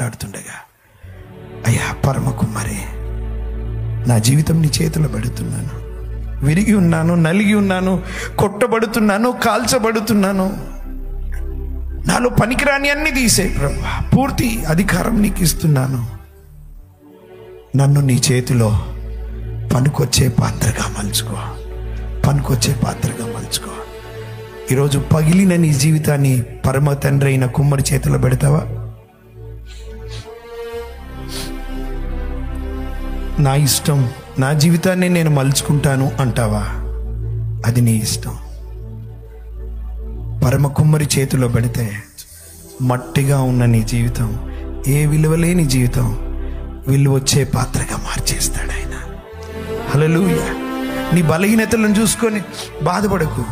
మాట్లాడుతుండగా, అయ్యా పరమ కుమారి, నా జీవితం నీ చేతిలో పెడుతున్నాను. విరిగి ఉన్నాను, నలిగి ఉన్నాను, కొట్టబడుతున్నాను, కాల్చబడుతున్నాను. నాలో పనికిరాని అన్ని తీసే ప్రభువా, పూర్తి అధికారం నీకు ఇస్తున్నాను. నన్ను నీ చేతిలో పనికొచ్చే పాత్రగా మలుచుకో, పనికొచ్చే పాత్రగా మలుచుకో. ఈరోజు పగిలిన నీ జీవితాన్ని పరమ తండ్రి అయిన కుమ్మరి చేతిలో పెడతావా? నా ఇష్టం, నా జీవితాన్ని నేను మలుచుకుంటాను అంటావా? అది నీ ఇష్టం. పరమ కుమ్మరి చేతిలో పెడితే మట్టిగా ఉన్న నీ జీవితం, ఏ విలువలేని జీవితం విలువ వచ్చే పాత్రగా మార్చేస్తాడు ఆయన. హల్లెలూయా. నీ బలహీనతలను చూసుకొని బాధపడకు.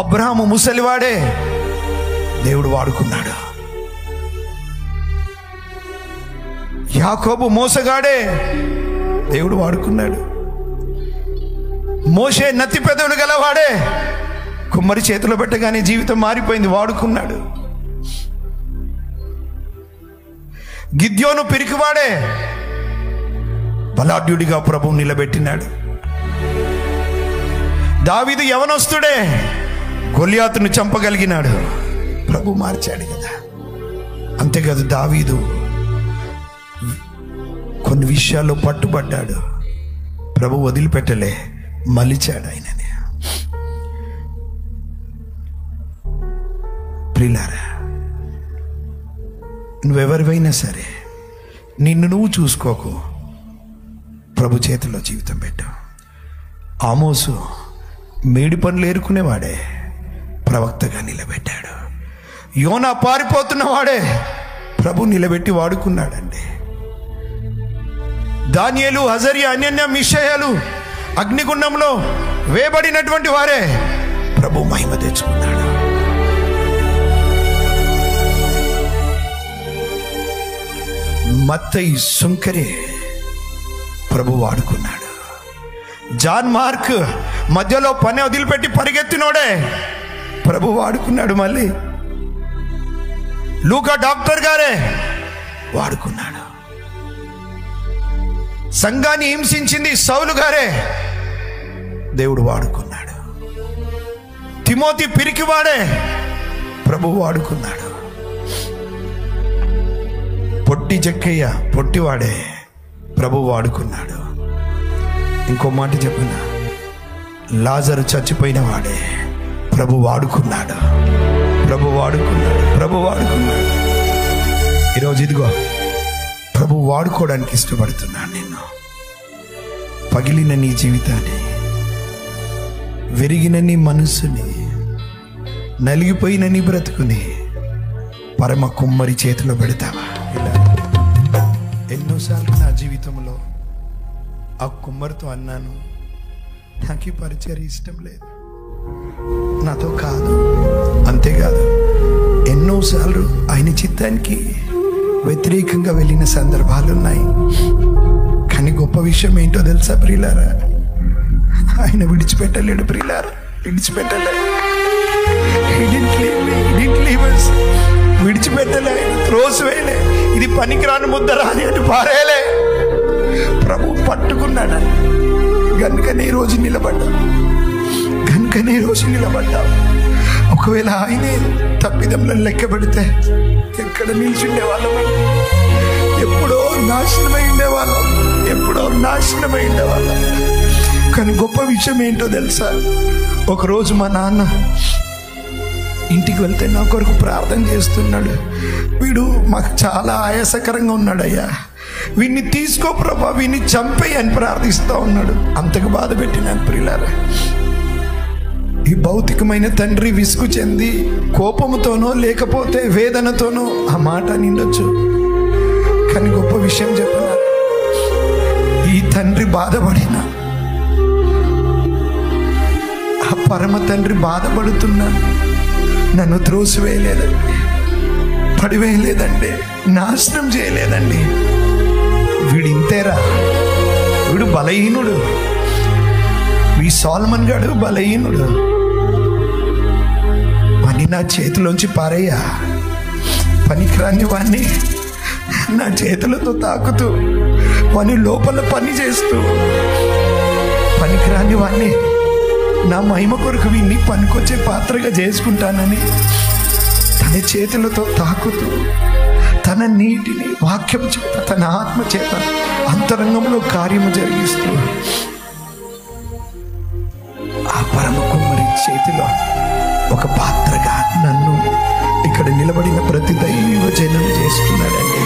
అబ్రహాము ముసలివాడే, దేవుడు వాడుకున్నాడు. యాకోబు మోసగాడే, దేవుడు వాడుకున్నాడు. మోషే నత్తి పెదవులు గలవాడే, కుమ్మరి చేతిలో పెట్టగానే జీవితం మారిపోయింది, వాడుకున్నాడు. గిద్యోను పిరికివాడే, బలాఢ్యుడిగా ప్రభువు నిలబెట్టినాడు. దావీదు యవనస్తుడే, గొలియాతును చంపగలిగినాడు, ప్రభు మార్చాడు కదా. అంతేకాదు, దావీదు కొన్ని విషయాల్లో పట్టుబడ్డాడు, ప్రభు వదిలిపెట్టలే, మలిచాడు ఆయనని. ప్రియులారా, నువ్వెవరివైనా సరే నిన్ను నువ్వు చూసుకోకు, ప్రభు చేతిలో జీవితం పెట్టు. ఆమోసు మేడి పనులు ఏరుకునేవాడే, ప్రవక్తగా నిలబెట్టాడు. యోనా పారిపోతున్నవాడే, ప్రభు నిలబెట్టి వాడుకున్నాడండి. దానియేలు, హజరియా, అనన్య, మిషాయేలు అగ్నిగుండంలో వేయబడినటువంటి వారే ప్రభు మహిమ తెచ్చుకున్నాడు. మత్తయి సుంకరే ప్రభు వాడుకున్నాడు. జాన్ మార్క్ మధ్యలో పని వదిలిపెట్టి పరిగెత్తినోడే ప్రభు వాడుకున్నాడు. మళ్ళీ లూకా డాక్టర్ గారే వాడుకున్నాడు. సంఘాన్ని హింసించింది సౌలు గారే, దేవుడు వాడుకున్నాడు. తిమోతి పిరికివాడే, ప్రభు వాడుకున్నాడు. పొట్టి జక్కయ్య పొట్టివాడే, ప్రభు వాడుకున్నాడు. ఇంకో మాట చెప్పిన, లాజరు చచ్చిపోయిన వాడే, ప్రభు వాడుకున్నాడు. ప్రభు వాడుకున్నాడు. ప్రభు వాడుకున్నాడు. ఈరోజు ఇదిగో ప్రభు వాడుకోవడానికి ఇష్టపడుతున్నాను నిన్ను. పగిలిన నీ జీవితాన్ని, విరిగిన నీ మనస్సుని, నలిగిపోయిన నీ బ్రతుకుని పరమ కుమ్మరి చేతిలో పెడతావా? ఇలా ఎన్నోసార్లు నా జీవితంలో ఆ కుమ్మరితో అన్నాను, నాకు ఈ పరిచర్య ఇష్టం లేదు, నాతో కాదు. అంతేకాదు, ఎన్నోసార్లు ఆయన చిత్తానికి వ్యతిరేకంగా వెళ్ళిన సందర్భాలు ఉన్నాయి. కానీ గొప్ప విషయం ఏంటో తెలుసా ప్రియులారా? ఆయన విడిచిపెట్టలేడు ప్రియులారా, విడిచిపెట్టలేడు. విడిచిపెట్టలే, త్రోసివేయలే, ఇది పనికిరాని ముద్దరా అని అటు పారేలే. ప్రభు పట్టుకున్నాడు. గనుకనే ఈ రోజు నిలబడ్డావు. ఒకవేళ ఆయనే తప్పిదంలో లెక్క పెడితే ఎక్కడ నిలిచిండే వాళ్ళం? ఎప్పుడో నాశనమై ఉండేవాళ్ళం. కానీ గొప్ప విషయం ఏంటో తెలుసా? ఒకరోజు మా నాన్న ఇంటికి వెళ్తే నా కొరకు ప్రార్థన చేస్తున్నాడు. వీడు మాకు చాలా ఆయాసకరంగా ఉన్నాడయ్యా, వీడిని తీసుకో ప్రభా, వీడిని చంపేయి అని ప్రార్థిస్తూ ఉన్నాడు. అంతకు బాధ పెట్టినాను ప్రియులారా. ఈ భౌతికమైన తండ్రి విసుగు చెంది కోపముతోనో లేకపోతే వేదనతోనో ఆ మాట నిండొచ్చు. కానీ గొప్ప విషయం చెప్పనా, ఈ తండ్రి బాధపడిన, ఆ పరమ తండ్రి బాధపడుతున్నాను, నన్ను త్రోసివేయలేదండి, పడివేయలేదండి, నాశనం చేయలేదండి. వీడు ఇంతేరా, వీడు బలహీనుడు, ఈ సోల్మన్ గాడు బలహీనుడు, వాణ్ణి నా చేతిలోంచి పారయ్యా, పనికిరాని వాణ్ణి నా చేతులతో తాకుతూ పని లోపల పని చేస్తూ పనికిరాని వాణ్ణి నా మహిమ కొరకు వీన్ని పనికొచ్చే పాత్రగా చేసుకుంటానని తన చేతులతో తాకుతూ తన నీటిని వాక్యం చేత తన ఆత్మ చేత అంతరంగంలో కార్యము జరిగిస్తూ ఆ పరమ కుమ్మరి చేతిలో ఒక పాత్రగా నన్ను ఇక్కడ నిలబడిన ప్రతి దైవజనం చేసుకున్నాడండి.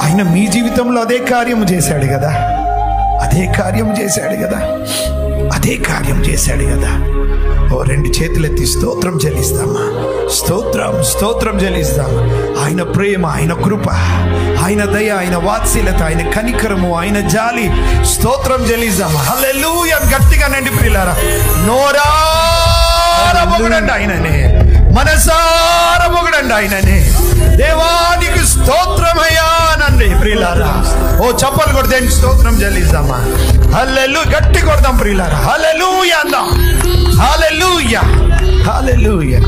ఆయన మీ జీవితంలో అదే కార్యము చేశాడు కదా, అదే కార్యం చేశాడు కదా, అదే కార్యం చేశాడు కదా. ఓ రెండు చేతులెత్తి స్తోత్రం చెల్లిస్తామా? స్తోత్రం చెల్లిస్తామా? ఆయన ప్రేమ, ఆయన కృప, ఆయన దయ, ఆయన వాత్సల్యత, ఆయన కనికరము, ఆయన జాలి స్తోత్రం చెల్లిస్తామా? హల్లెలూయా గట్టిగా నండి ప్రియులారా. నోరారా మొగుడండి ఆయననే, మనసారా మొగుడండి ఆయననే. దేవానికి స్తోత్రమయ్యా నండి ప్రియులారా. ఓ చప్పలు కొడితే స్తోత్రం చెల్లిస్తామా? హల్లెలూయా గట్టి కొడదాం ప్రియులారా. హల్లెలూయా అందాం. హల్లెలూయా హల్లెలూయా.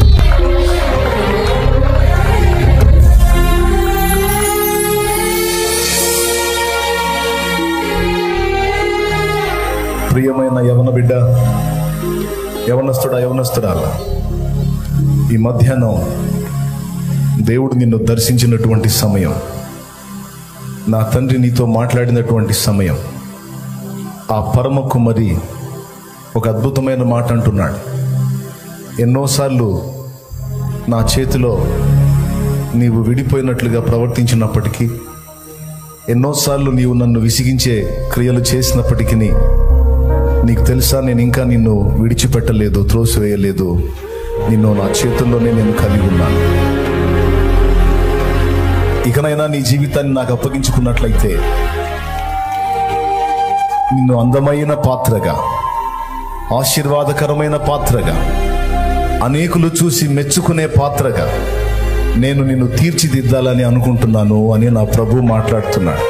ప్రియమైన యవన బిడ్డ, యవనస్తుడా, ఈ మధ్యాహ్నం దేవుడు నిన్ను దర్శించినటువంటి సమయం, నా తండ్రి నీతో మాట్లాడినటువంటి సమయం. ఆ పరమ కుమ్మరి ఒక అద్భుతమైన మాట అంటున్నాడు. ఎన్నోసార్లు నా చేతిలో నీవు విడిపోయినట్లుగా ప్రవర్తించినప్పటికీ, ఎన్నోసార్లు నీవు నన్ను విసిగించే క్రియలు చేసినప్పటికీ నీకు తెలుసా, నేను ఇంకా నిన్ను విడిచిపెట్టలేదు, త్రోసివేయలేదు. నిన్ను నా చేతుల్లోనే నేను కలిగి ఉన్నాను. ఇకనైనా నీ జీవితాన్ని నాకు అప్పగించుకున్నట్లయితే నిన్ను అందమైన పాత్రగా, ఆశీర్వాదకరమైన పాత్రగా, అనేకులు చూసి మెచ్చుకునే పాత్రగా నేను నిన్ను తీర్చిదిద్దాలని అనుకుంటున్నాను అని నా ప్రభు మాట్లాడుతున్నాడు.